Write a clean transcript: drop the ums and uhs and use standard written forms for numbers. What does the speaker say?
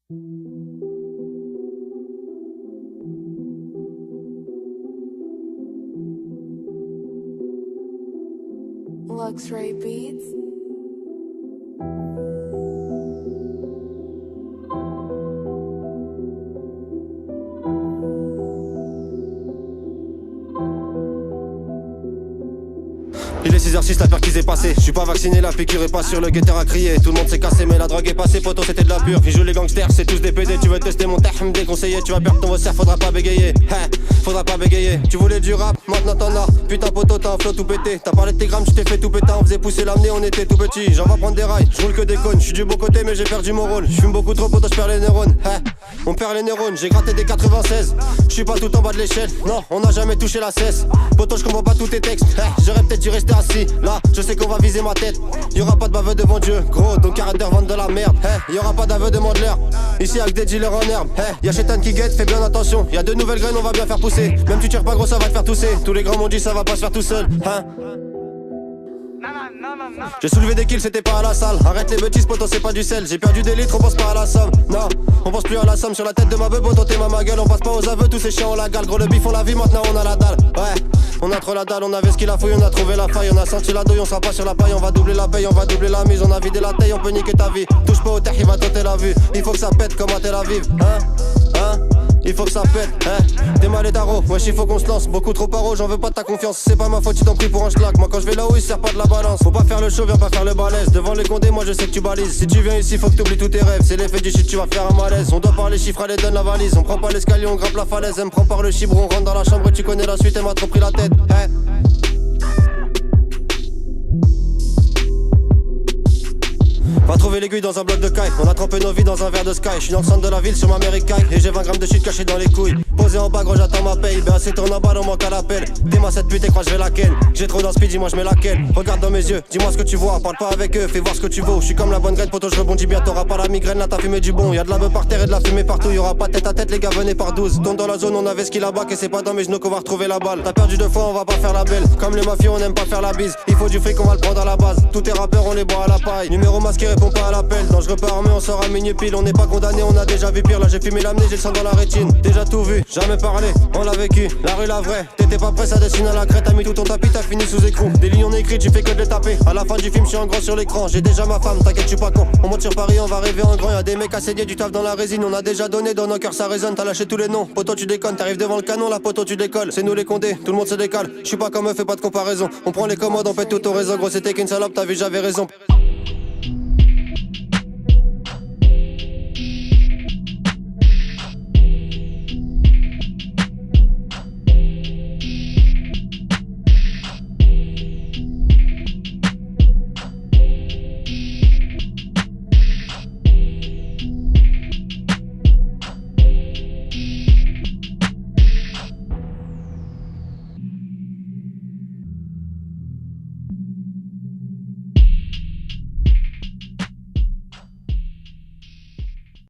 Luxray Beats. Il est 6h06, la peur qui s'est passée. Je suis pas vacciné, la piqûre est pas sûre, le guetteur a crié. Tout le monde s'est cassé, mais la drogue est passée, poto c'était de la pure. Ils jouent les gangsters, c'est tous des PD. Tu veux tester mon terme déconseillé, tu vas perdre ton vosseur, faudra pas bégayer. Faudra pas bégayer. Tu voulais du rap, maintenant t'en as. Putain poto, t'as un flow tout pété. T'as parlé de tes grammes, tu t'es fait tout péter. On faisait pousser l'amener, on était tout petit. J'en vais prendre des rails, je roule que des cônes. Je suis du beau côté, mais j'ai perdu mon rôle. Je fume beaucoup trop, poto, je perds les neurones. On perd les neurones, j'ai gratté des 96. Je suis pas tout en bas de l'échelle, non, on n'a jamais touché la cesse. Poto, je comprends pas tous tes textes. J'aurais peut-être dû rester assis. Là, je sais qu'on va viser ma tête. Y'aura pas de baveux devant Dieu, gros, donc arrête de revendre de la merde. Y'aura pas d'aveu, demande l'air. Ici avec des dealers en herbe. Y'a Chétan qui guette, fais bien attention. Y'a de nouvelles graines, on va bien faire pousser. Même tu tires pas gros, ça va te faire tousser. Tous les grands m'ont dit ça va pas se faire tout seul. J'ai soulevé des kills, c'était pas à la salle. Arrête les bêtises, poto, c'est pas du sel. J'ai perdu des litres, on pense pas à la somme. Non, on pense plus à la somme. Sur la tête de ma beuh, poto, t'es ma gueule. On passe pas aux aveux, tous ces chiens on la gale. Gros le bif, on la vie, maintenant on a la dalle. Ouais, on a trop la dalle, on avait ce qu'il a fouillé, on a trouvé la faille. On a senti la douille, on sera pas sur la paille. On va doubler la paye, on va doubler la mise. On a vidé la taille, on peut niquer ta vie. Touche pas au terre, il va t'ôter la vue. Il faut que ça pète comme à Tel Aviv. Il faut que ça pète, T'es mal et tarot, wesh il faut qu'on se lance. Beaucoup trop paro, j'en veux pas de ta confiance. C'est pas ma faute, tu t'en pries pour un schlag. Moi quand je vais là-haut, il sert pas de la balance. Faut pas faire le show, viens pas faire le balèze. Devant les condés, moi je sais que tu balises. Si tu viens ici, faut que t'oublies tous tes rêves. C'est l'effet du shit, tu vas faire un malaise. On doit parler chiffres, allez donne la valise. On prend pas l'escalier, on grimpe la falaise. Elle me prend par le chibre, on rentre dans la chambre et tu connais la suite, elle m'a trop pris la tête, Va trouver l'aiguille dans un bloc de caille. On a trempé nos vies dans un verre de sky. Je suis dans le centre de la ville sur ma Méricaille. Et j'ai 20 grammes de shit caché dans les couilles. Posé en bas, gros, j'attends ma paye. BAC tourne en bas, on manque à l'appel. Dis-moi cette pute et crois je vais laquelle. J'ai trop dans speed, dis-moi je mets laquelle. Regarde dans mes yeux, dis-moi ce que tu vois. Parle pas avec eux, fais voir ce que tu vaux. Je suis comme la bonne graine, poto, je rebondis bien. T'auras pas la migraine, là t'as fumé du bon. Y'a de la beuh par terre et de la fumée partout. Y'aura pas tête à tête, les gars, venez par 12. Tourne dans la zone, on avait ce qu'il a bac. Et c'est pas dans mes genoux qu'on va retrouver la balle. T'as perdu 2 fois, on va pas faire la belle. Comme les mafieux, on aime pas faire la bise. Il faut du fric, on va le prendre à la base. Tous tes rappeurs, on les boit à la paille. Numéro masqué, réponds pas à l'appel. Dangereux pas armé, on sort à minuit pile. On n'est pas condamné, on a déjà vu pire. Là j'ai fumé l'amener, j'ai le sang dans la rétine. Déjà tout vu, jamais parlé, on l'a vécu. La rue la vraie, t'étais pas prêt, ça dessine à la crête. T'as mis tout ton tapis, t'as fini sous écrou. Des lignes on écrit, tu fais que de les taper. À la fin du film, je suis en gros sur l'écran. J'ai déjà ma femme, t'inquiète, je suis pas con. On monte sur Paris, on va rêver en grand. Y'a des mecs à saigner, du taf dans la résine. On a déjà donné, dans nos cœurs ça résonne. T'as lâché tous les noms, poto tu déconnes. T'arrives devant le canon, la poto tu décolles. C'est nous les condés, tout le monde se décale. Je suis pas comme eux, fais pas de comparaison. On prend les commodes, on pète tout au réseau. Gros c'était qu'une salope, t'as vu, j'avais raison.